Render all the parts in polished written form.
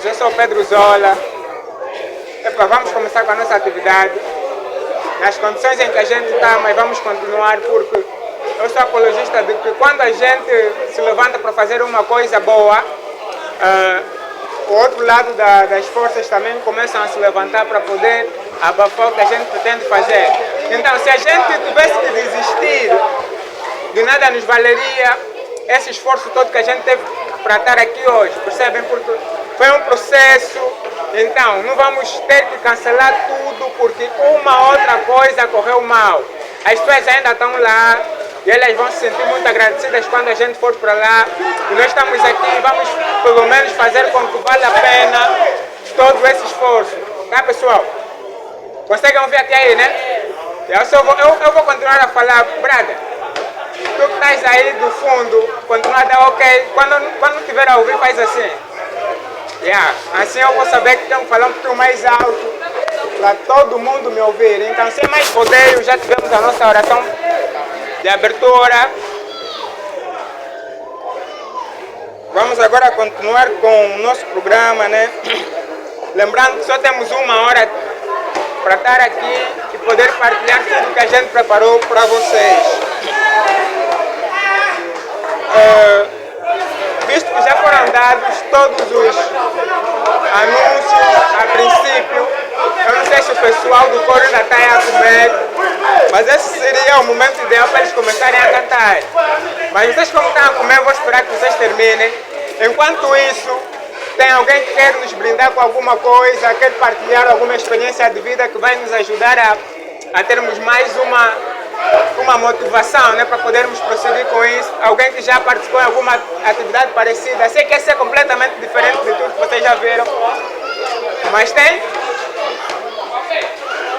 todos, eu sou o Pedro Zola. Vamos começar com a nossa atividade. Nas condições em que a gente está, mas vamos continuar porque eu sou apologista de que quando a gente se levanta para fazer uma coisa boa, o outro lado das forças também começam a se levantar para poder abafar o que a gente pretende fazer. Então, se a gente tivesse que desistir, de nada nos valeria esse esforço todo que a gente teve para estar aqui hoje, percebem? Porque foi um processo, então não vamos ter que cancelar tudo porque uma outra coisa correu mal. As pessoas ainda estão lá e elas vão se sentir muito agradecidas quando a gente for para lá. E nós estamos aqui e vamos pelo menos fazer com que vale a pena todo esse esforço. Tá, pessoal? Conseguem ouvir até aí, né? Eu vou continuar a falar, brother. Tu que estás aí do fundo, continua a dar ok. Quando estiver a ouvir, faz assim. Assim eu vou saber que tenho que falar um pouquinho mais alto, para todo mundo me ouvir. Então, sem mais rodeio, já tivemos a nossa oração de abertura. Vamos agora continuar com o nosso programa, né? Lembrando que só temos uma hora para estar aqui e poder partilhar tudo que a gente preparou para vocês. Visto que já foram dados todos os anúncios a princípio, eu não sei se o pessoal do coro ainda está a comer, mas esse seria o momento ideal para eles começarem a cantar. Mas vocês como estão a comer, eu vou esperar que vocês terminem. Enquanto isso, tem alguém que quer nos brindar com alguma coisa, quer partilhar alguma experiência de vida que vai nos ajudar a termos mais uma motivação, né, para podermos prosseguir com isso. Alguém que já participou em alguma atividade parecida. Sei que essa é completamente diferente de tudo que vocês já viram. Mas tem?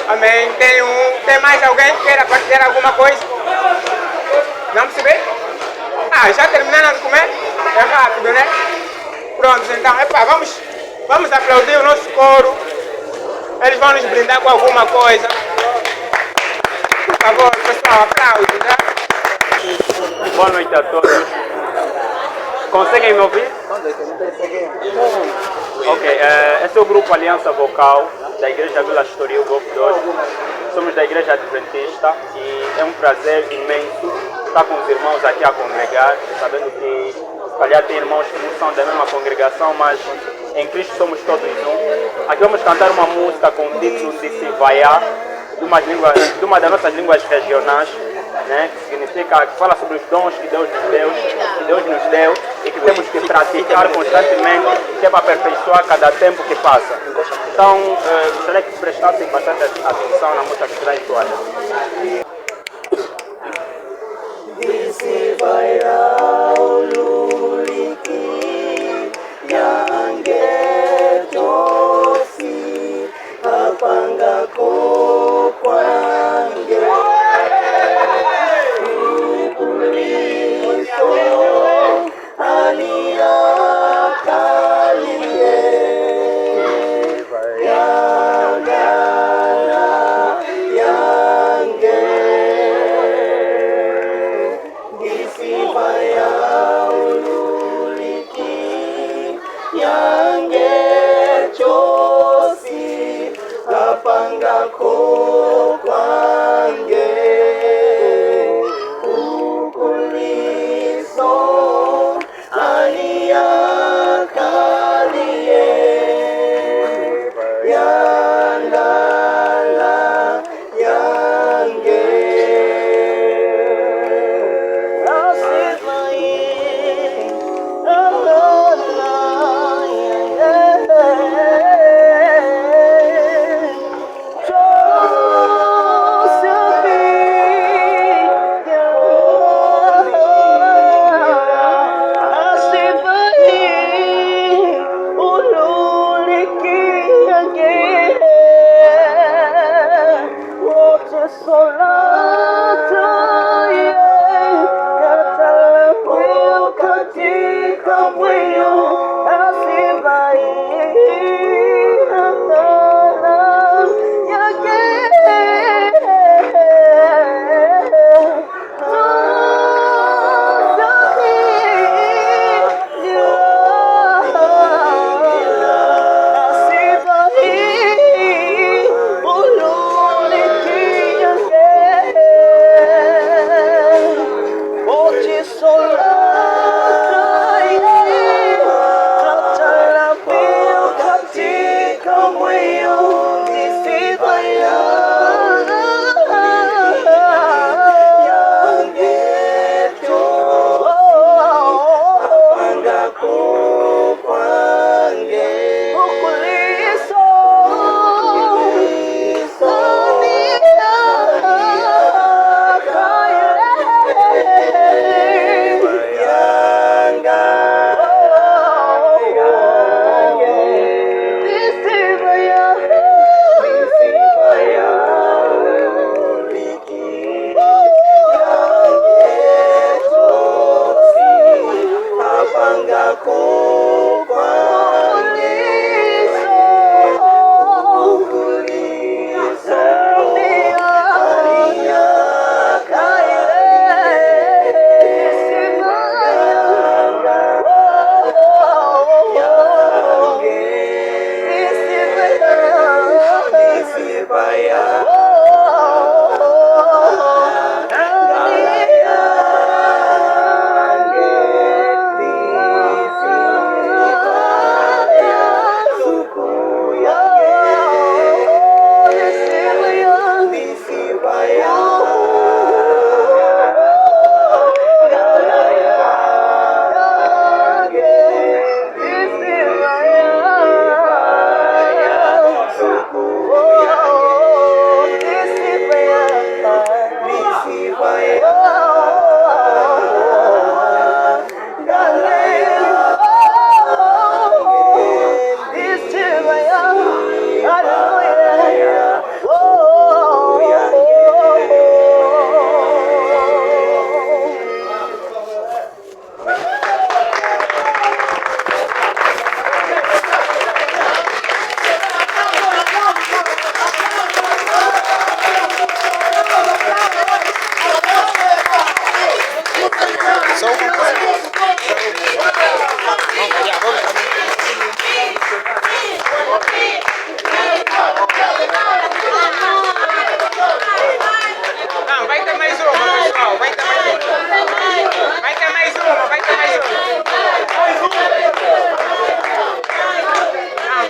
Amém. Tem mais alguém que queira partilhar alguma coisa? Não percebi? Já terminaram de comer? É rápido, né? Pronto, então, vamos aplaudir o nosso coro. Eles vão nos brindar com alguma coisa. Por favor, pessoal, aplausos, né? Boa noite a todos. Conseguem me ouvir? Ok, esse é o grupo Aliança Vocal da Igreja Vila Estoril, Golfo 2. Somos da Igreja Adventista e é um prazer imenso estar com os irmãos aqui a congregar, sabendo que se calhar tem irmãos que não são da mesma congregação, mas em Cristo somos todos um. Aqui vamos cantar uma música com o título de Sivaiá, de uma das nossas línguas regionais, né, que significa, que fala sobre os dons que Deus nos deu e que temos que praticar constantemente, que é para aperfeiçoar cada tempo que passa. Então, gostaria que prestassem bastante atenção na música que será entoada. Yange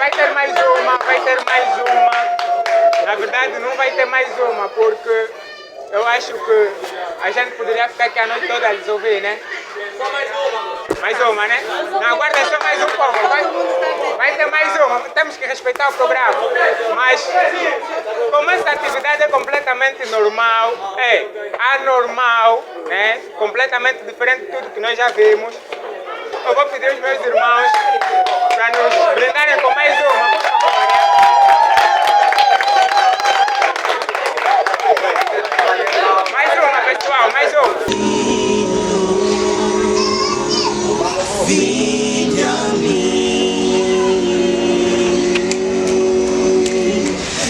vai ter mais uma, vai ter mais uma. Na verdade não vai ter mais uma, porque eu acho que a gente poderia ficar aqui a noite toda a resolver, né? Só mais uma. Mais uma, né? Não, aguarda só mais um pouco. Vai ter mais uma. Temos que respeitar o programa. Mas, como essa atividade é completamente normal, é anormal, né? Completamente diferente de tudo que nós já vimos, eu vou pedir aos meus irmãos para nos brindarem com mais uma, por favor, né? Mais uma, pessoal, mais uma. Vinde a mim,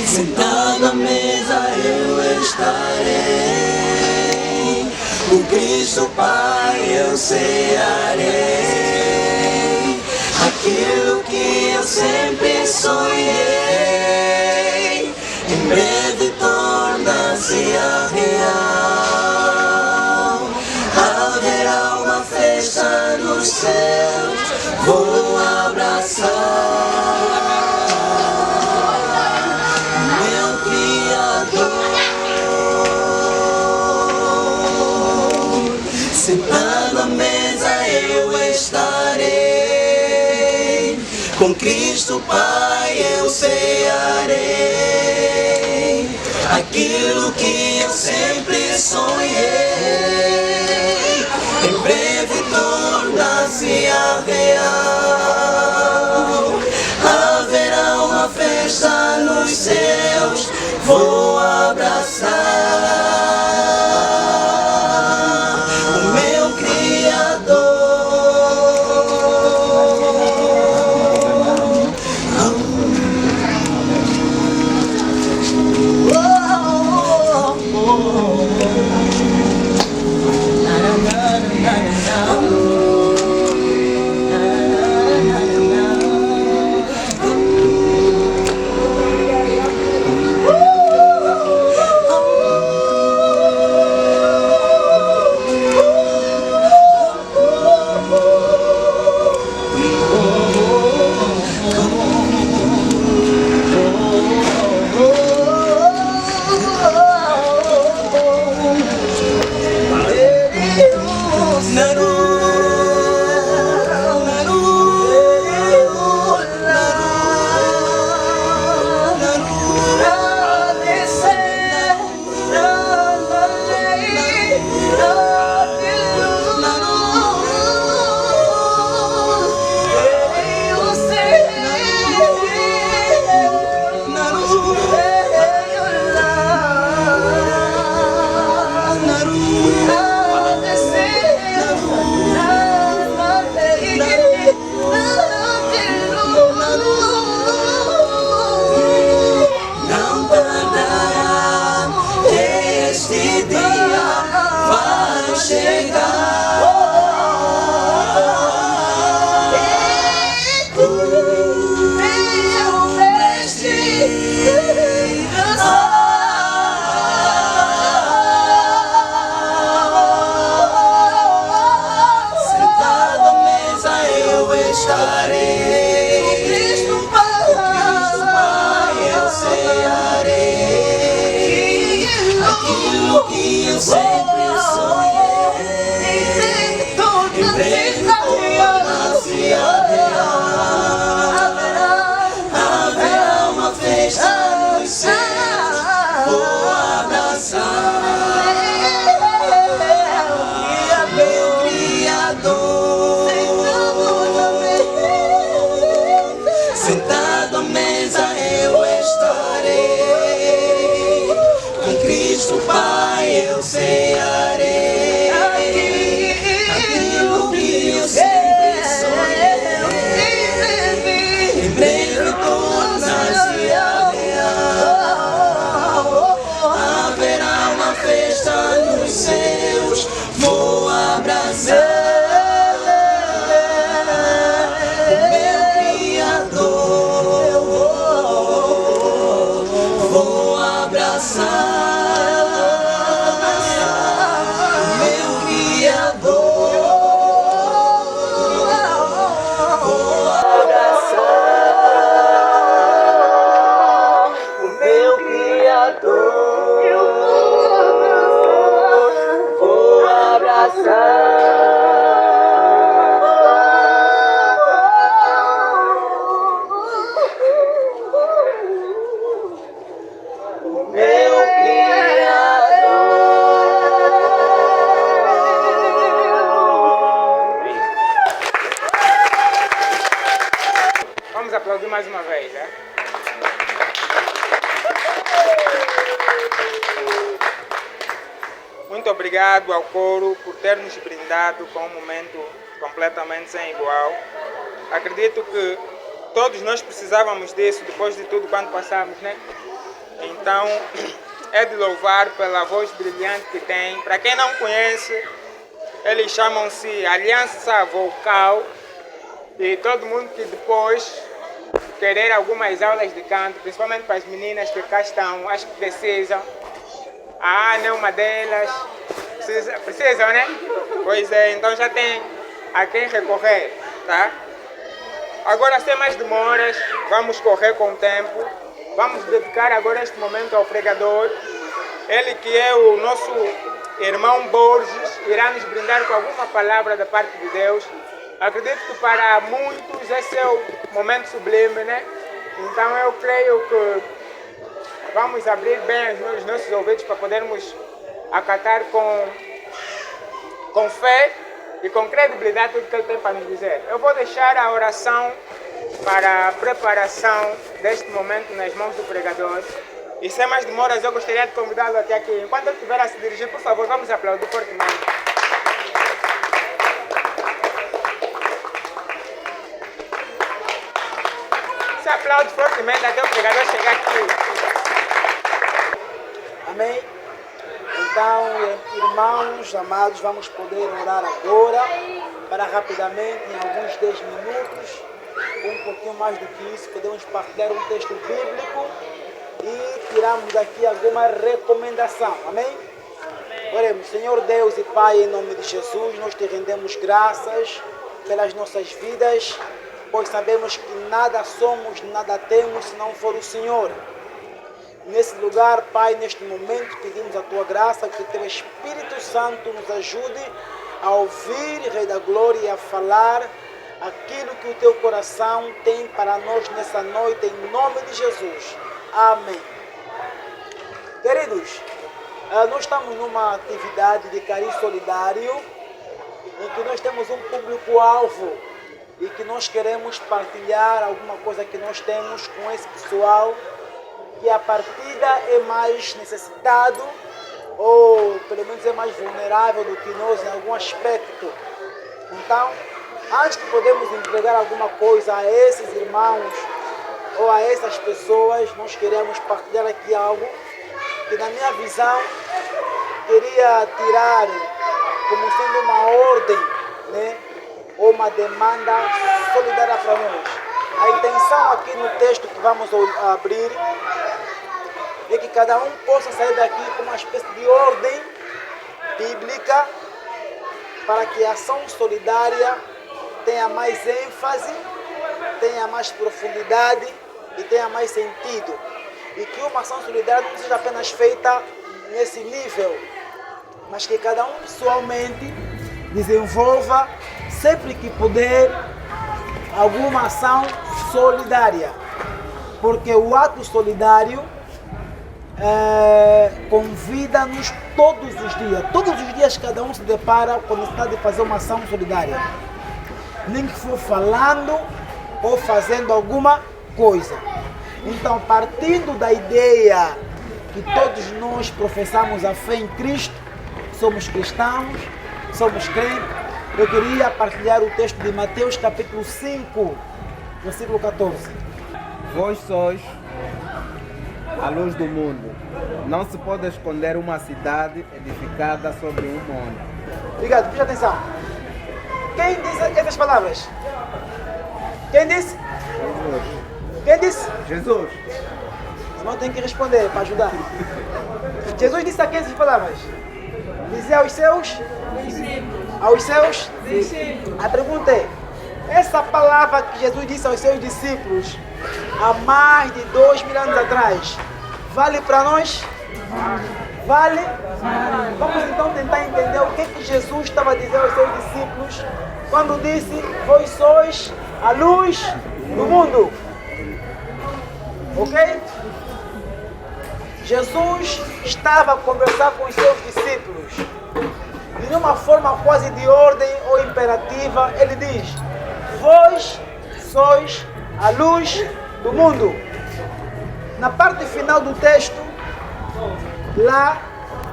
sentado à mesa eu estarei, com Cristo Pai eu cearei, aquilo que eu sempre sonhei, em breve torna-se a real, haverá uma festa nos céus, vou abraçar meu Criador. Sentado à mesa eu estarei, com Cristo Pai eu cearei, aquilo que eu sempre sonhei, em breve torna-se a real, haverá uma festa nos céus, vou abraçar o meu Criador. Sentado à mesa eu estarei, com Cristo Pai eu cearei, aquilo que eu sempre sonhei, em breve torna-se a real, haverá uma festa nos céus, vou abraçar vou abraçar aplaudir mais uma vez, né? Muito obrigado ao coro por ter nos brindado com um momento completamente sem igual. Acredito que todos nós precisávamos disso depois de tudo quanto passamos, né? Então, é de louvar pela voz brilhante que tem. Para quem não conhece, eles chamam-se Aliança Vocal. E todo mundo que depois querer algumas aulas de canto, principalmente para as meninas que cá estão, acho que precisam. A Ana é uma delas. Precisam, né? Pois é, então já tem a quem recorrer, tá? Agora, sem mais demoras, vamos correr com o tempo. Vamos dedicar agora este momento ao pregador. Ele que é o nosso irmão Borges, irá nos brindar com alguma palavra da parte de Deus. Acredito que para muitos esse é o momento sublime, né? Então eu creio que vamos abrir bem os nossos ouvidos para podermos acatar com fé e com credibilidade tudo que ele tem para nos dizer. Eu vou deixar a oração para a preparação deste momento nas mãos do pregador. E sem mais demoras, eu gostaria de convidá-lo até aqui. Enquanto ele estiver a se dirigir, por favor, vamos aplaudir fortemente. Se aplaude fortemente até o pregador chegar aqui. Amém? Então, irmãos amados, vamos poder orar agora para rapidamente, em alguns 10 minutos, um pouquinho mais do que isso, podemos partilhar um texto bíblico e tirarmos daqui alguma recomendação. Amém? Oremos. Senhor Deus e Pai, em nome de Jesus, nós te rendemos graças pelas nossas vidas, pois sabemos que nada somos, nada temos se não for o Senhor. Nesse lugar, Pai, neste momento, pedimos a Tua graça, que o Teu Espírito Santo nos ajude a ouvir, Rei da Glória, e a falar aquilo que o Teu coração tem para nós nessa noite, em nome de Jesus. Amém. Queridos, nós estamos numa atividade de carinho solidário, em que nós temos um público-alvo e que nós queremos partilhar alguma coisa que nós temos com esse pessoal que a partida é mais necessitado ou pelo menos é mais vulnerável do que nós em algum aspecto. Então, antes de podermos entregar alguma coisa a esses irmãos ou a essas pessoas, nós queremos partilhar aqui algo que, na minha visão, queria tirar como sendo uma ordem, né, ou uma demanda solidária para nós. A intenção aqui no texto que vamos abrir é que cada um possa sair daqui com uma espécie de ordem bíblica para que a ação solidária tenha mais ênfase, tenha mais profundidade e tenha mais sentido. E que uma ação solidária não seja apenas feita nesse nível, mas que cada um pessoalmente desenvolva, sempre que puder, alguma ação solidária. Porque o ato solidário convida-nos todos os dias. Todos os dias cada um se depara com a necessidade de fazer uma ação solidária. Nem que for falando ou fazendo alguma coisa. Então, partindo da ideia que todos nós professamos a fé em Cristo, somos cristãos, somos crentes, eu queria partilhar o texto de Mateus capítulo 5, versículo 14. Vós sois a luz do mundo. Não se pode esconder uma cidade edificada sobre um monte. Obrigado, preste atenção. Quem disse essas palavras? Quem disse? Jesus. Quem disse? Jesus. Senão tem que responder para ajudar. Jesus disse a quem essas palavras? Dizia aos seus? Aos seus? A pergunta é, essa palavra que Jesus disse aos seus discípulos há mais de 2000 anos atrás, vale para nós? Vale? Vamos então tentar entender o que Jesus estava a dizer aos seus discípulos quando disse, vós sois a luz do mundo. Ok? Jesus estava a conversar com os seus discípulos e de uma forma quase de ordem ou imperativa, ele diz, vós sois a luz do mundo. Na parte final do texto, lá,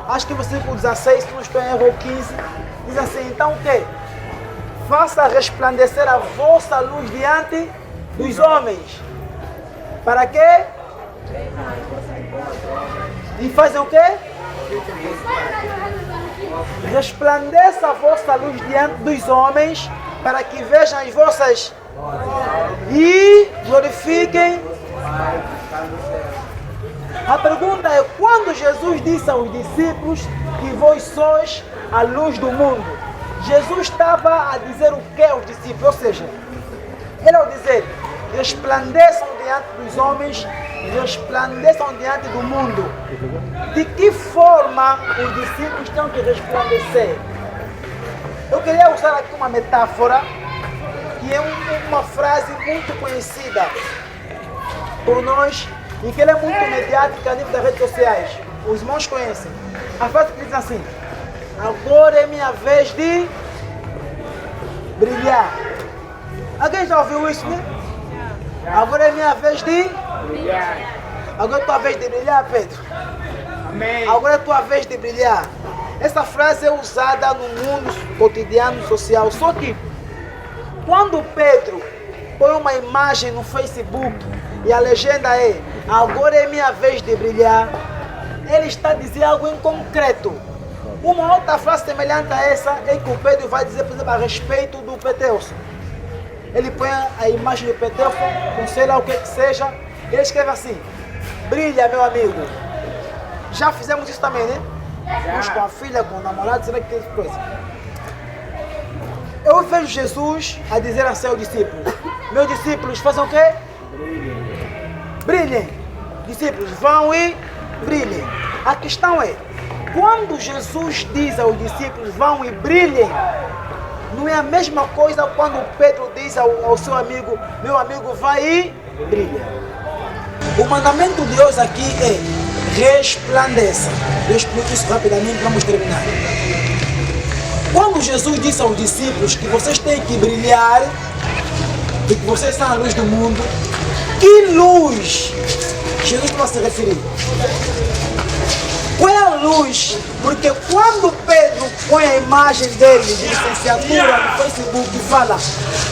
acho que versículo 16, se não estou em erro, ou 15, diz assim, então o quê? Faça resplandecer a vossa luz diante dos homens. Para quê? E fazem o quê? Resplandeça a vossa luz diante dos homens, para que vejam as vossas e glorifiquem. A pergunta é, quando Jesus disse aos discípulos que vós sois a luz do mundo, Jesus estava a dizer o que aos discípulos? Ou seja, ele ao dizer, resplandeçam diante dos homens, resplandeçam diante do mundo. De que forma os discípulos têm que resplandecer? Eu queria usar aqui uma metáfora, que é uma frase muito conhecida por nós, e que ela é muito mediática a nível das redes sociais. Os irmãos conhecem. A frase que diz assim, agora é minha vez de brilhar. Alguém já ouviu isso, né? Agora é minha vez de brilhar. Agora é tua vez de brilhar, Pedro. Amém. Agora é tua vez de brilhar. Essa frase é usada no mundo cotidiano social. Só que quando Pedro põe uma imagem no Facebook e a legenda é agora é minha vez de brilhar, ele está dizendo algo em concreto. Uma outra frase semelhante a essa é que o Pedro vai dizer, por exemplo, a respeito do Petelso. Ele põe a imagem do Petelso, com sei lá o que seja, ele escreve assim, brilha meu amigo. Já fizemos isso também, né? Uns com a filha, com o namorado, será que tem coisa? Eu vejo Jesus a dizer a seus discípulos, meus discípulos façam o quê? Brilhem. Discípulos, vão e brilhem. A questão é, quando Jesus diz aos discípulos, vão e brilhem, não é a mesma coisa quando Pedro diz ao seu amigo, meu amigo, vai e brilha. O mandamento de Deus aqui é resplandeça. Eu explico isso rapidamente, vamos terminar. Quando Jesus disse aos discípulos que vocês têm que brilhar, que vocês são a luz do mundo, que luz Jesus estava a se referir? Qual é a luz? Porque quando Pedro põe a imagem dele de licenciatura no Facebook e fala,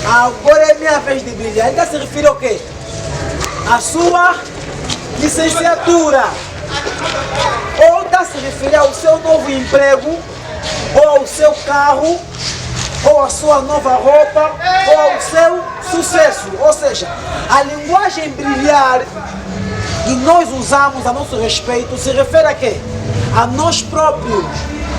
agora é minha vez de brilhar, ele está se referir ao quê? A sua licenciatura. Ou está se referindo ao seu novo emprego, ou ao seu carro, ou à sua nova roupa, ou ao seu sucesso. Ou seja, a linguagem brilhar que nós usamos a nosso respeito se refere a quê? A nós próprios,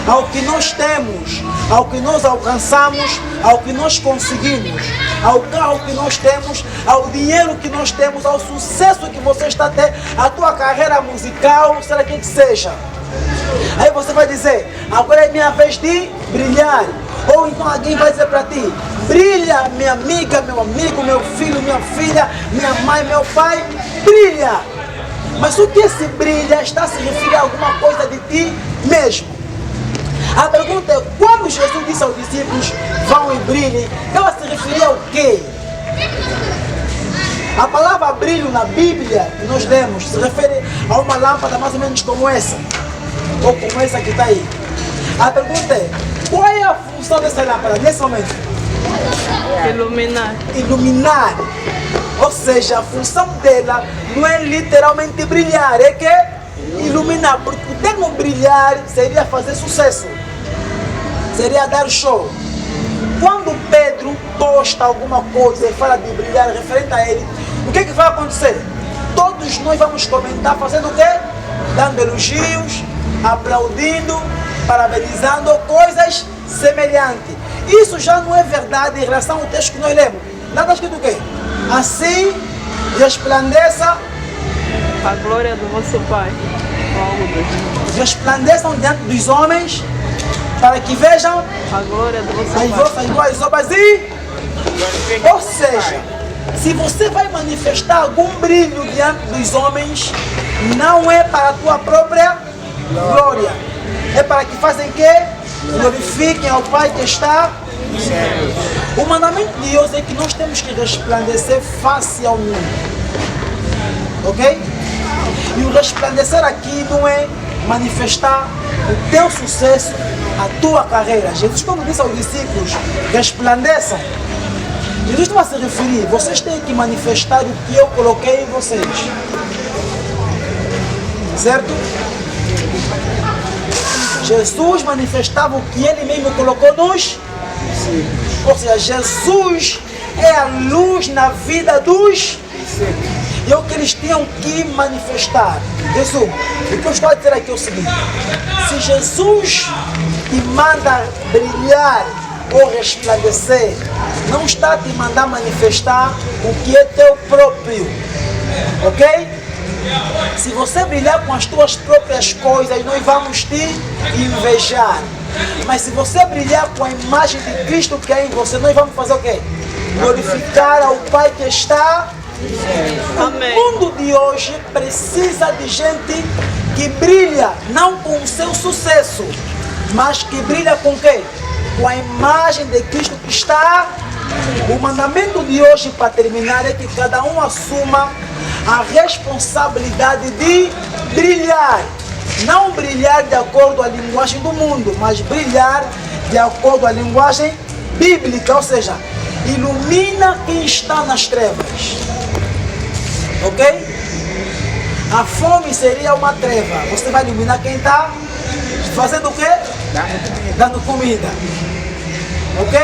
ao que nós temos, ao que nós alcançamos, ao que nós conseguimos, ao carro que nós temos, ao dinheiro que nós temos, ao sucesso que você está tendo, a tua carreira musical, será que seja. Aí você vai dizer, agora é minha vez de brilhar. Ou então alguém vai dizer para ti, brilha minha amiga, meu amigo, meu filho, minha filha, minha mãe, meu pai, brilha. Mas o que esse brilha está se referindo a alguma coisa de ti mesmo. A pergunta é, quando Jesus disse aos discípulos, vão e brilhem, ela se referia ao quê? A palavra brilho na Bíblia que nós lemos se refere a uma lâmpada mais ou menos como essa, ou como essa que está aí. A pergunta é, qual é a função dessa lâmpada nesse momento? Iluminar. Iluminar. Ou seja, a função dela não é literalmente brilhar, é que iluminar, porque o termo brilhar seria fazer sucesso, seria dar show. Quando Pedro posta alguma coisa e fala de brilhar referente a ele, o que é que vai acontecer? Todos nós vamos comentar fazendo o quê? Dando elogios, aplaudindo, parabenizando, coisas semelhantes. Isso já não é verdade em relação ao texto que nós lemos. Lá está escrito o quê? Assim resplandeça A glória do vosso Pai. resplandeçam diante dos homens, para que vejam A glória do vosso as Pai. vossas boas obras e... Ou seja, se você vai manifestar algum brilho diante dos homens, não é para a tua própria glória, é para que façam que glorifiquem ao Pai que está nos céus. O mandamento de Deus é que nós temos que resplandecer face ao mundo. Ok? E o resplandecer aqui não é manifestar o teu sucesso, a tua carreira. Jesus, quando disse aos discípulos, resplandeçam, Jesus não vai se referir, vocês têm que manifestar o que eu coloquei em vocês. Certo? Jesus manifestava o que ele mesmo colocou nos. Ou seja, Jesus é a luz na vida dos. E é o que eles tinham que manifestar. Resumo, o que eu estou a dizer aqui é o seguinte: se Jesus te manda brilhar ou resplandecer, não está a te mandar manifestar o que é teu próprio. Ok? Se você brilhar com as tuas próprias coisas, nós vamos te invejar. Mas se você brilhar com a imagem de Cristo que é em você, nós vamos fazer o quê? Glorificar ao Pai que está. Amém. O mundo de hoje precisa de gente que brilha não com o seu sucesso, mas que brilha com o quê? Com a imagem de Cristo que está. O mandamento de hoje, para terminar, é que cada um assuma a responsabilidade de brilhar. Não brilhar de acordo com a linguagem do mundo, mas brilhar de acordo com a linguagem bíblica, ou seja, ilumina quem está nas trevas. Ok? A fome seria uma treva. Você vai iluminar quem está fazendo o quê? Dando comida. Ok?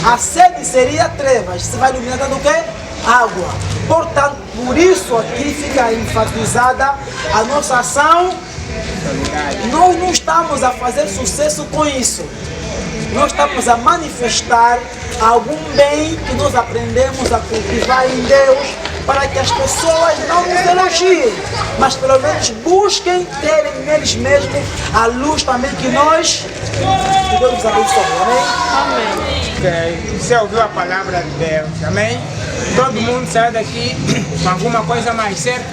A sede seria trevas. Você vai iluminar dando o quê? Água. Portanto, por isso aqui fica enfatizada a nossa ação. Nós não estamos a fazer sucesso com isso. Nós estamos a manifestar algum bem que nós aprendemos a cultivar em Deus, para que as pessoas não nos elogiem, mas pelo menos busquem terem neles mesmos a luz também que nós. Que Deus nos abençoe. Amém? Amém. Você ouviu a palavra de Deus, amém? Todo mundo saiu daqui com alguma coisa mais, certo?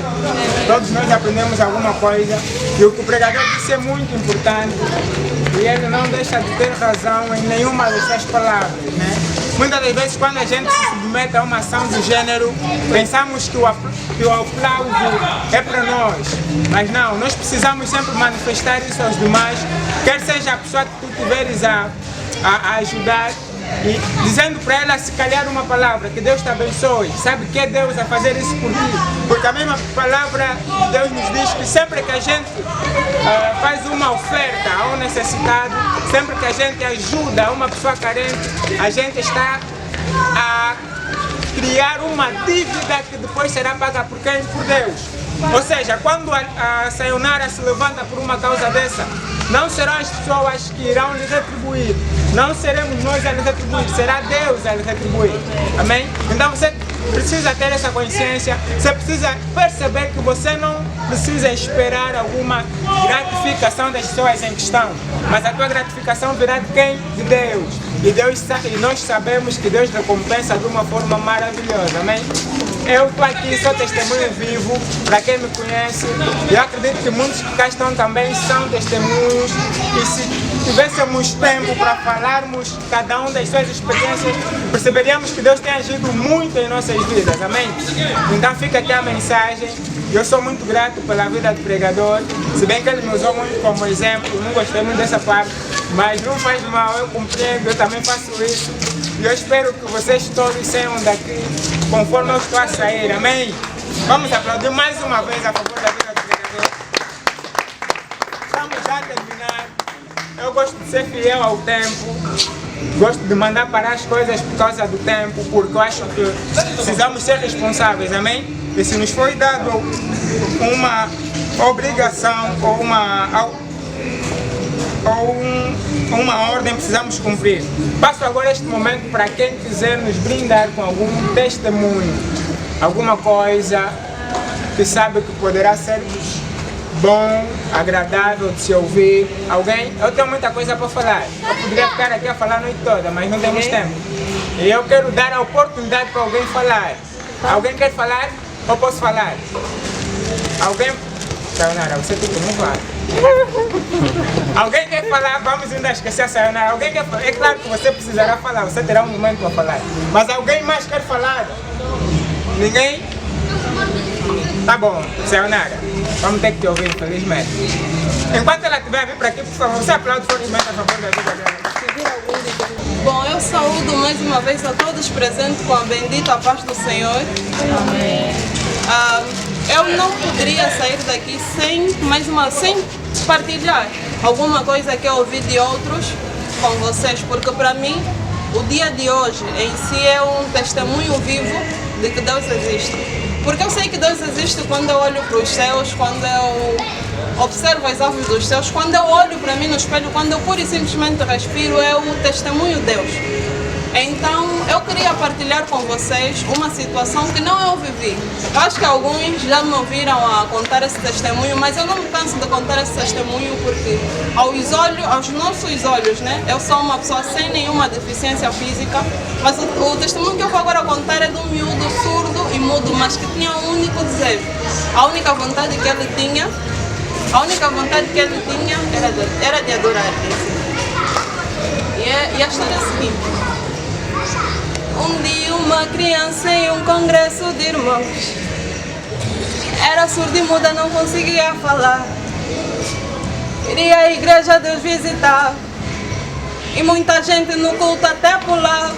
Todos nós aprendemos alguma coisa. E o que o pregador disse é muito importante. E ele não deixa de ter razão em nenhuma dessas palavras, né? Muitas das vezes, quando a gente se submete a uma ação do gênero, pensamos que o aplauso é para nós. Mas não, nós precisamos sempre manifestar isso aos demais, quer seja a pessoa que tu tiveres a ajudar, e dizendo para ela, se calhar, uma palavra, que Deus te abençoe. Sabe que é Deus a fazer isso por ti? Porque a mesma palavra de Deus nos diz que sempre que a gente faz uma oferta a um necessitado, sempre que a gente ajuda uma pessoa carente, a gente está a criar uma dívida que depois será paga por quem? Por Deus. Ou seja, quando a Sayonara se levanta por uma causa dessa, não serão as pessoas que irão lhe retribuir, não seremos nós a lhe retribuir, será Deus a lhe retribuir. Amém? Então você precisa ter essa consciência, você precisa perceber que você não precisa esperar alguma gratificação das pessoas em questão, mas a tua gratificação virá de quem? De Deus. E nós sabemos que Deus recompensa de uma forma maravilhosa. Amém? Eu estou aqui, sou testemunho vivo, para quem me conhece. Eu acredito que muitos que cá estão também são testemunhos. E se tivéssemos tempo para falarmos cada um das suas experiências, perceberíamos que Deus tem agido muito em nossas vidas. Amém? Então fica aqui a mensagem. Eu sou muito grato pela vida do pregador, se bem que ele me usou muito como exemplo. Eu não gostei muito dessa parte, mas não faz mal, eu compreendo, eu também faço isso. E eu espero que vocês todos saiam daqui conforme eu estou a sair. Amém? Vamos aplaudir mais uma vez a favor da vida do pregador. Estamos já a terminar. Eu gosto de ser fiel ao tempo. Gosto de mandar parar as coisas por causa do tempo, porque eu acho que precisamos ser responsáveis, amém? E se nos foi dado uma obrigação ou uma ordem, precisamos cumprir. Passo agora este momento para quem quiser nos brindar com algum testemunho, alguma coisa que sabe que poderá ser bom, agradável de se ouvir. Alguém? Eu tenho muita coisa para falar. Eu poderia ficar aqui a falar a noite toda, mas não temos tempo. E eu quero dar a oportunidade para alguém falar. Alguém quer falar? Ou posso falar? Alguém? Sayonara, você tem que não falar. Alguém quer falar? Vamos ainda esquecer a sayonara. Alguém quer falar? É claro que você precisará falar, você terá um momento para falar. Mas alguém mais quer falar? Ninguém? Tá bom, sayonara. Vamos ter que te ouvir, infelizmente. Enquanto ela estiver a vir para aqui, por favor, você aplaude fortemente a favor da vida dela. Bom, eu saúdo mais uma vez a todos presentes com a bendita paz do Senhor. Amém. Eu não poderia sair daqui sem partilhar alguma coisa que eu ouvi de outros com vocês, porque para mim o dia de hoje em si é um testemunho vivo de que Deus existe. Porque eu sei que Deus existe quando eu olho para os céus, quando eu observo as aves dos céus, quando eu olho para mim no espelho, quando eu pura e simplesmente respiro, é o testemunho de Deus. Então, eu queria partilhar com vocês uma situação que não eu vivi. Eu acho que alguns já me ouviram a contar esse testemunho, mas eu não me canso de contar esse testemunho porque aos nossos olhos, né? Eu sou uma pessoa sem nenhuma deficiência física, mas o testemunho que eu vou agora contar é de um miúdo surdo e mudo, mas que tinha um único desejo. A única vontade que ele tinha era de adorar Deus. E a história é a seguinte. Um dia uma criança em um congresso de irmãos era surda e muda, não conseguia falar. Iria à igreja Deus visitar e muita gente no culto até pular.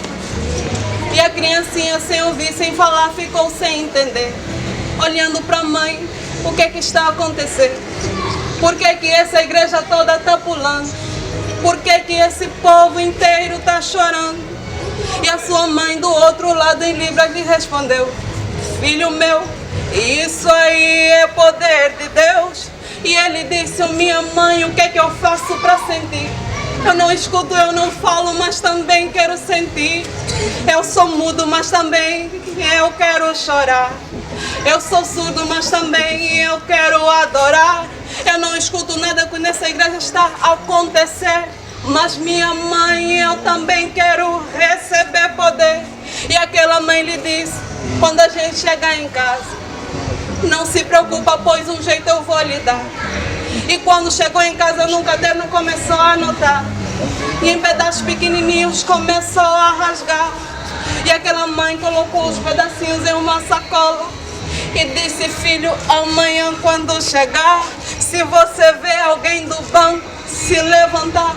E a criancinha sem ouvir, sem falar, ficou sem entender, olhando para a mãe, o que é que está a acontecer? Por que é que essa igreja toda está pulando? Por que é que esse povo inteiro está chorando? E a sua mãe do outro lado em Libras lhe respondeu: filho meu, isso aí é poder de Deus. E ele disse: minha mãe, o que é que eu faço para sentir? Eu não escuto, eu não falo, mas também quero sentir. Eu sou mudo, mas também eu quero chorar. Eu sou surdo, mas também eu quero adorar. Eu não escuto nada que nessa igreja está a acontecer, mas minha mãe, eu também quero receber poder. E aquela mãe lhe disse: quando a gente chegar em casa, não se preocupa, pois um jeito eu vou lhe dar. E quando chegou em casa, no caderno começou a anotar, e em pedaços pequenininhos começou a rasgar. E aquela mãe colocou os pedacinhos em uma sacola e disse: filho, amanhã quando chegar, se você vê alguém do banco se levantar,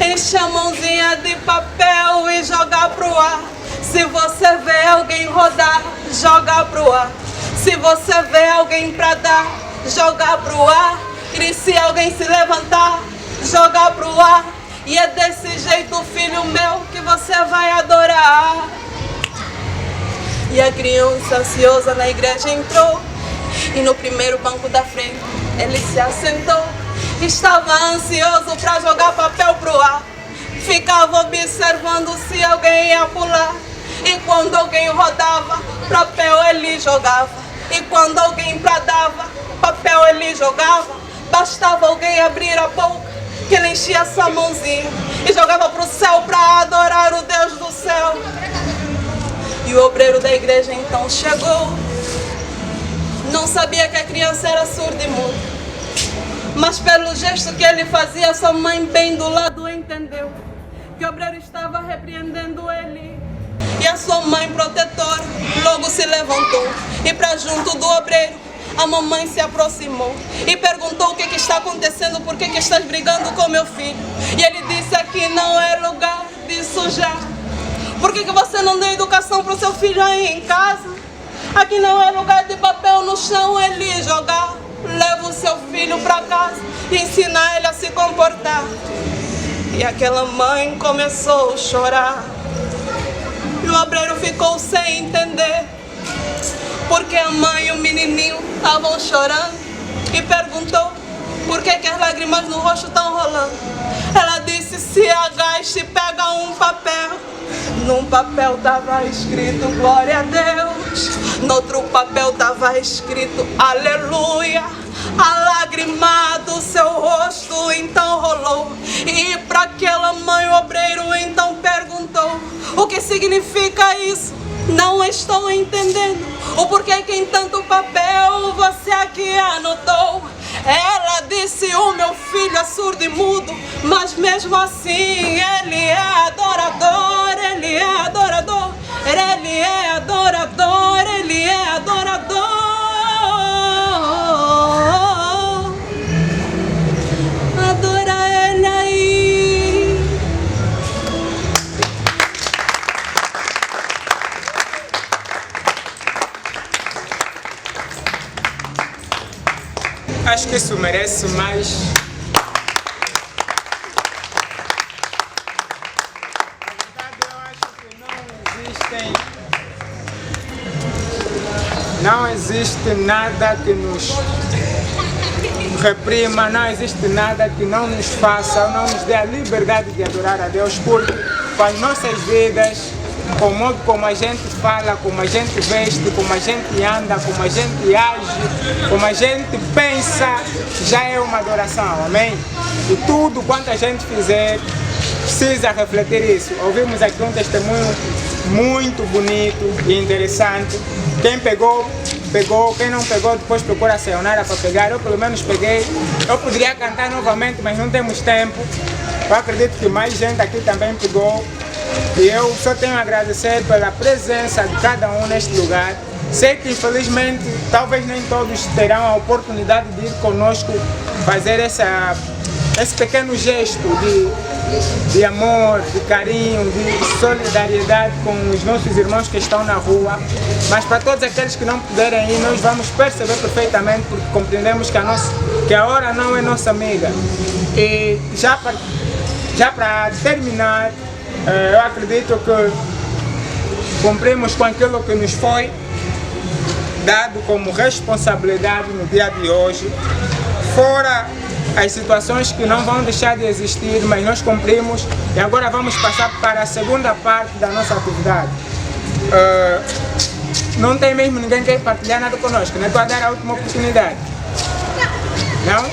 enche a mãozinha de papel e joga pro ar. Se você vê alguém rodar, joga pro ar. Se você vê alguém pra dar, joga pro ar. E se alguém se levantar, joga pro ar. E é desse jeito, filho meu, que você vai adorar. E a criança ansiosa na igreja entrou, e no primeiro banco da frente ele se assentou. Estava ansioso para jogar papel pro ar. Ficava observando se alguém ia pular. E quando alguém rodava, papel ele jogava. E quando alguém bradava, papel ele jogava. Bastava alguém abrir a boca, que ele enchia sua mãozinha e jogava pro céu para adorar o Deus do céu. E o obreiro da igreja então chegou. Não sabia que a criança era surda e muda, mas pelo gesto que ele fazia, sua mãe bem do lado entendeu que o obreiro estava repreendendo ele. E a sua mãe protetora logo se levantou e para junto do obreiro a mamãe se aproximou e perguntou: o que está acontecendo? Por que estás brigando com meu filho? E ele disse: aqui não é lugar de sujar. Por que você não deu educação para o seu filho aí em casa? Aqui não é lugar de papel no chão ele jogar. Leva o seu filho para casa e ensina ele a se comportar. E aquela mãe começou a chorar. E o obreiro ficou sem entender, porque a mãe e o menininho estavam chorando, e perguntou: por que as lágrimas no rosto estão rolando? Ela disse: se agaste e pega um papel. Num papel estava escrito glória a Deus, no outro papel estava escrito aleluia. A lágrima do seu rosto então rolou, e para aquela mãe o obreiro então perguntou: o que significa isso? Não estou entendendo o porquê que em tanto papel você aqui anotou. Ela disse: o meu filho filho é surdo e mudo, mas mesmo assim ele é adorador, ele é adorador, ele é adorador, ele é adorador. Adora ele aí. Acho que isso merece mais. Eu acho que não existe nada que nos reprima, não existe nada que não nos faça ou não nos dê a liberdade de adorar a Deus, porque com as nossas vidas, com o modo como a gente fala, como a gente veste, como a gente anda, como a gente age, como a gente pensa, já é uma adoração, amém? E tudo quanto a gente fizer precisa refletir isso. Ouvimos aqui um testemunho muito bonito e interessante. Quem pegou, pegou. Quem não pegou, depois procura a Sayonara para pegar. Eu pelo menos peguei. Eu poderia cantar novamente, mas não temos tempo. Eu acredito que mais gente aqui também pegou. E eu só tenho a agradecer pela presença de cada um neste lugar. Sei que infelizmente talvez nem todos terão a oportunidade de ir conosco fazer esse pequeno gesto de amor, de carinho, de solidariedade com os nossos irmãos que estão na rua. Mas para todos aqueles que não puderem ir, nós vamos perceber perfeitamente, porque compreendemos que a hora não é nossa amiga. E já para terminar, eu acredito que cumprimos com aquilo que nos foi dado como responsabilidade no dia de hoje, fora as situações que não vão deixar de existir, mas nós cumprimos e agora vamos passar para a segunda parte da nossa atividade. Não tem mesmo ninguém que quer partilhar nada conosco, né? Estou a dar a última oportunidade. Não?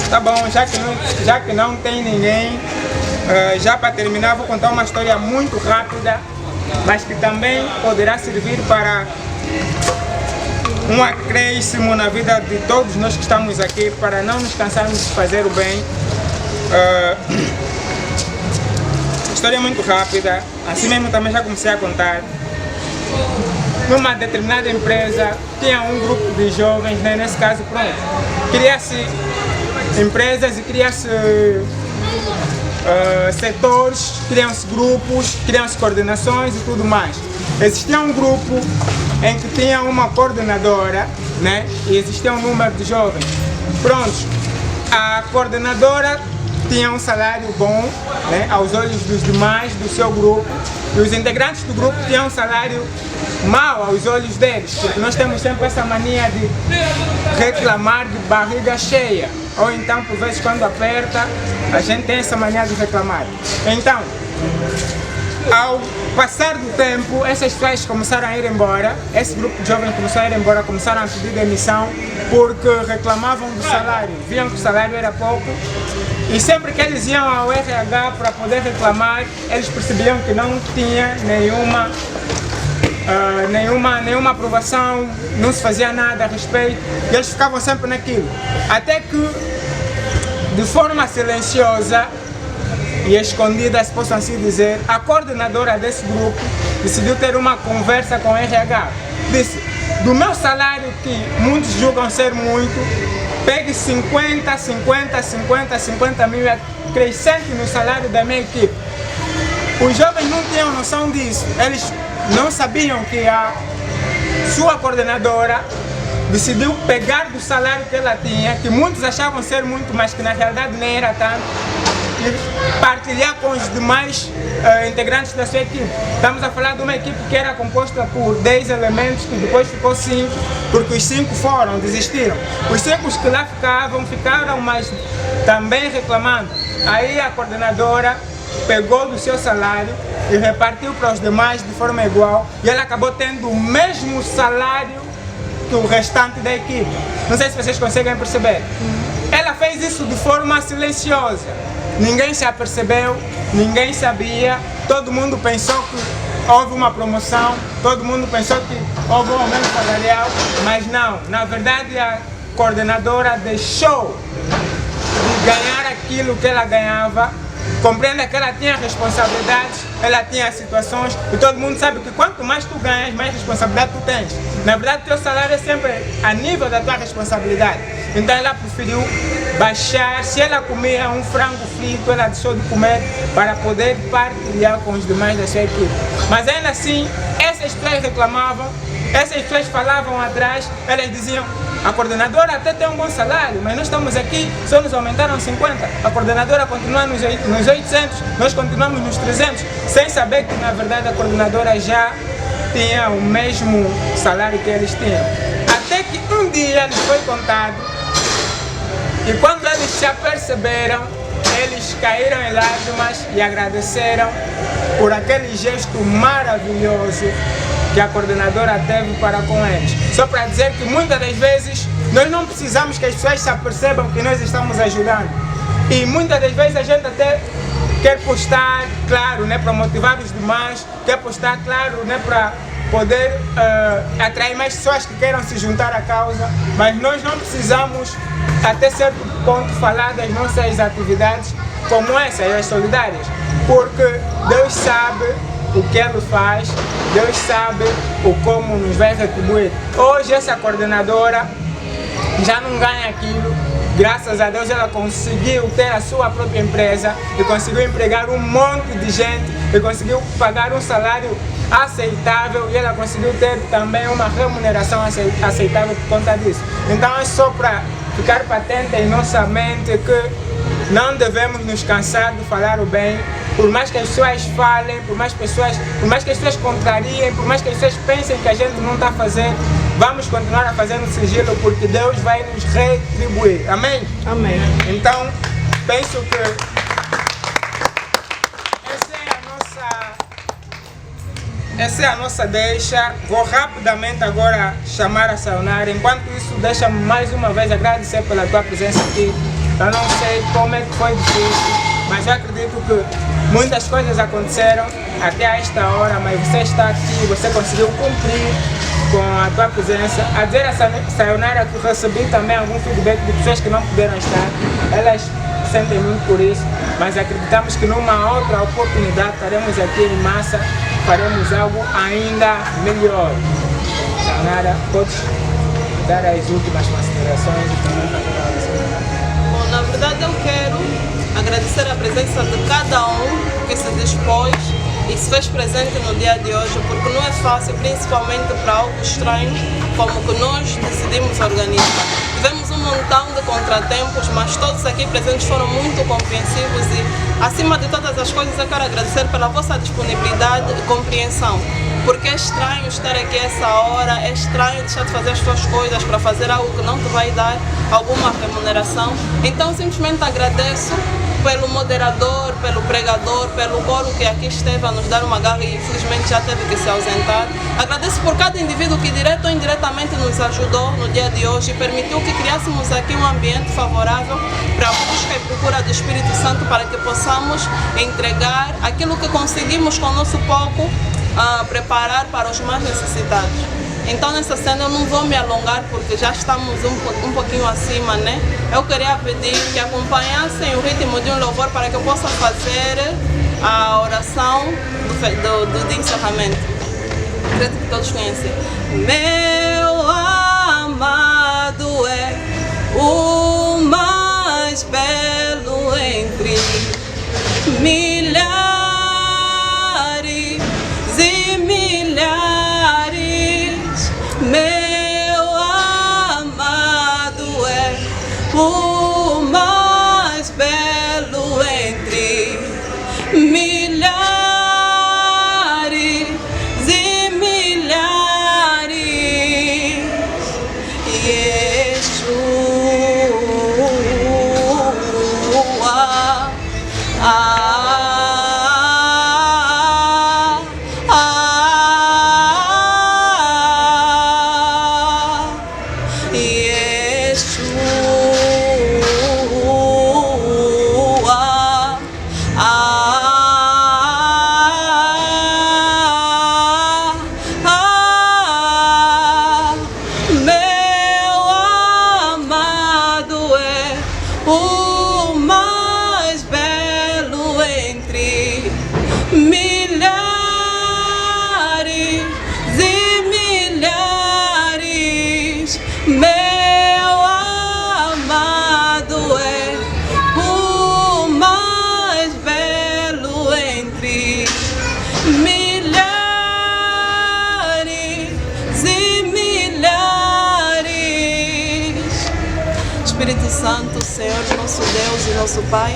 Tá bom, já que não tem ninguém, já para terminar vou contar uma história muito rápida, mas que também poderá servir para um acréscimo na vida de todos nós que estamos aqui, para não nos cansarmos de fazer o bem. História muito rápida, assim mesmo também já comecei a contar. Numa determinada empresa tinha um grupo de jovens, né? Nesse caso, pronto, cria-se empresas e cria-se setores, criam-se grupos, criam-se coordenações e tudo mais. Existia um grupo em que tinha uma coordenadora, né? E existia um número de jovens. Prontos, a coordenadora tinha um salário bom, né? Aos olhos dos demais do seu grupo, e os integrantes do grupo tinham um salário mau aos olhos deles, porque nós temos sempre essa mania de reclamar de barriga cheia, ou então por vezes quando aperta a gente tem essa mania de reclamar. Então, ao passar do tempo, essas pessoas começaram a ir embora, esse grupo de jovens começou a ir embora, começaram a pedir demissão porque reclamavam do salário, viam que o salário era pouco, e sempre que eles iam ao RH para poder reclamar, eles percebiam que não tinha nenhuma aprovação, não se fazia nada a respeito, e eles ficavam sempre naquilo. Até que, de forma silenciosa e escondida, se posso assim dizer, a coordenadora desse grupo decidiu ter uma conversa com o RH. Disse: do meu salário, que muitos julgam ser muito, pegue 50 mil e acrescente no salário da minha equipe. Os jovens não tinham noção disso, eles não sabiam que a sua coordenadora decidiu pegar do salário que ela tinha, que muitos achavam ser muito, mas que na realidade nem era tanto, e partilhar com os demais integrantes da sua equipe. Estamos a falar de uma equipe que era composta por 10 elementos, que depois ficou 5, porque os 5 foram, desistiram. Os 5 que lá ficaram, mas também reclamando. Aí a coordenadora pegou do seu salário e repartiu para os demais de forma igual, e ela acabou tendo o mesmo salário que o restante da equipe. Não sei se vocês conseguem perceber. Ela fez isso de forma silenciosa. Ninguém se apercebeu, ninguém sabia, todo mundo pensou que houve uma promoção, todo mundo pensou que houve um aumento salarial, mas não. Na verdade, coordenadora deixou de ganhar aquilo que ela ganhava. Compreenda que ela tinha responsabilidades, ela tinha situações, e todo mundo sabe que quanto mais tu ganhas, mais responsabilidade tu tens. Na verdade, teu salário é sempre a nível da tua responsabilidade. Então ela preferiu baixar. Se ela comia um frango frito, ela deixou de comer para poder partilhar com os demais da sua equipe. Mas ainda assim, essas pessoas reclamavam, essas pessoas falavam atrás, elas diziam: a coordenadora até tem um bom salário, mas nós estamos aqui, só nos aumentaram 50. A coordenadora continua nos 800, nós continuamos nos 300, sem saber que na verdade a coordenadora já tinha o mesmo salário que eles tinham. Até que um dia lhes foi contado, e quando eles já perceberam, eles caíram em lágrimas e agradeceram por aquele gesto maravilhoso que a coordenadora teve para com eles. Só para dizer que muitas das vezes nós não precisamos que as pessoas se apercebam que nós estamos ajudando. E muitas das vezes a gente até quer postar, claro, né, para motivar os demais, quer postar, claro, né, para poder atrair mais pessoas que queiram se juntar à causa, mas nós não precisamos, até certo ponto, falar das nossas atividades como essas, as solidárias, porque Deus sabe o que Ele faz, Deus sabe o como nos vai retribuir. Hoje essa coordenadora já não ganha aquilo, graças a Deus ela conseguiu ter a sua própria empresa e conseguiu empregar um monte de gente e conseguiu pagar um salário aceitável, e ela conseguiu ter também uma remuneração aceitável por conta disso. Então é só para ficar patente em nossa mente que não devemos nos cansar de falar o bem, por mais que as pessoas falem, por mais que as pessoas contrariem, por mais que as pessoas pensem que a gente não está a fazer, vamos continuar a fazer no sigilo, porque Deus vai nos retribuir. Amém? Amém. Então, penso que essa é a nossa deixa. Vou rapidamente agora chamar a Sayonara. Enquanto isso, deixa-me mais uma vez agradecer pela tua presença aqui. Eu não sei como é que foi difícil, mas eu acredito que muitas coisas aconteceram até a esta hora, mas você está aqui, você conseguiu cumprir com a tua presença. A dizer a Sayonara que recebi também algum feedback de pessoas que não puderam estar. Elas sentem muito por isso, mas acreditamos que numa outra oportunidade estaremos aqui em massa, faremos algo ainda melhor. Sayonara, podes dar as últimas considerações e também fazer a oração. Bom, na verdade eu quero agradecer a presença de cada um que se dispôs e se fez presente no dia de hoje, porque não é fácil, principalmente para algo estranho como que nós decidimos organizar. Tivemos um montão de contratempos, mas todos aqui presentes foram muito compreensivos e, acima de todas as coisas, eu quero agradecer pela vossa disponibilidade e compreensão, porque é estranho estar aqui a essa hora, é estranho deixar de fazer as tuas coisas para fazer algo que não te vai dar alguma remuneração. Então, simplesmente agradeço pelo moderador, pelo pregador, pelo coro que aqui esteve a nos dar uma garra e infelizmente já teve que se ausentar. Agradeço por cada indivíduo que direto ou indiretamente nos ajudou no dia de hoje e permitiu que criássemos aqui um ambiente favorável para a busca e procura do Espírito Santo, para que possamos entregar aquilo que conseguimos com o nosso pouco, preparar para os mais necessitados. Então nessa cena eu não vou me alongar porque já estamos um pouquinho acima, né? Eu queria pedir que acompanhassem o ritmo de um louvor para que eu possa fazer a oração do encerramento. Acredito que todos conhecem. Meu amado é o mais belo entre milhares e milhares. Meu amado é o mais belo entre milhares e milhares. Santo, Senhor nosso Deus e nosso Pai.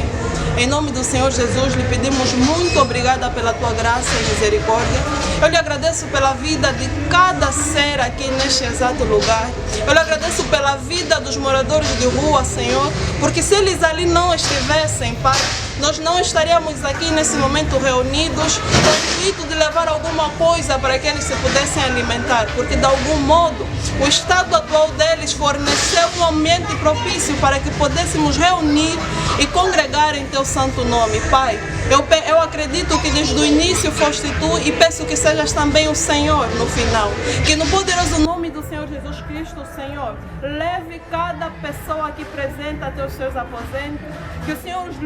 Em nome do Senhor Jesus, lhe pedimos muito obrigada pela tua graça e misericórdia. Eu lhe agradeço pela vida de cada ser aqui neste exato lugar. Eu lhe agradeço pela vida dos moradores de rua, Senhor, porque se eles ali não estivessem, Pai, nós não estaríamos aqui nesse momento reunidos com o intuito de levar alguma coisa para que eles se pudessem alimentar, porque de algum modo o estado atual deles forneceu um ambiente propício para que pudéssemos reunir e congregar em teu santo nome, Pai. Eu acredito que desde o início foste tu e peço que sejas também o Senhor no final. Que no poderoso nome do Senhor Jesus Cristo, Senhor, leve cada pessoa aqui presente até os seus aposentos. Que o Senhor os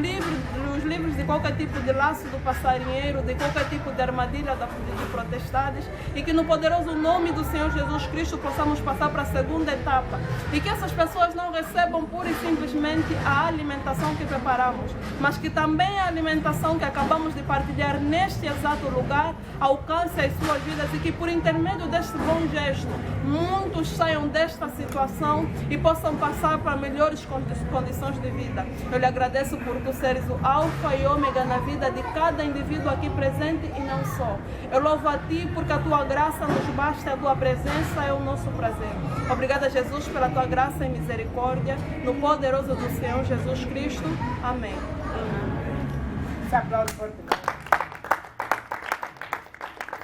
livre de qualquer tipo de laço do passarinheiro, de qualquer tipo de armadilha de protestades. E que no poderoso nome do Senhor Jesus Cristo possamos passar para a segunda etapa. E que essas pessoas não recebam pura e simplesmente a alimentação que preparamos, mas que também a alimentação que acabamos de partilhar neste exato lugar alcance as suas vidas e que por intermédio deste bom gesto muitos saiam desta situação e possam passar para melhores condições de vida. Eu lhe agradeço por tu seres o alfa e ômega na vida de cada indivíduo aqui presente e não só. Eu louvo a ti porque a tua graça nos basta, a tua presença é o nosso prazer. Obrigada, Jesus, pela tua graça e misericórdia, no poderoso do Senhor Jesus Cristo. Amém. Se aplaude fortemente.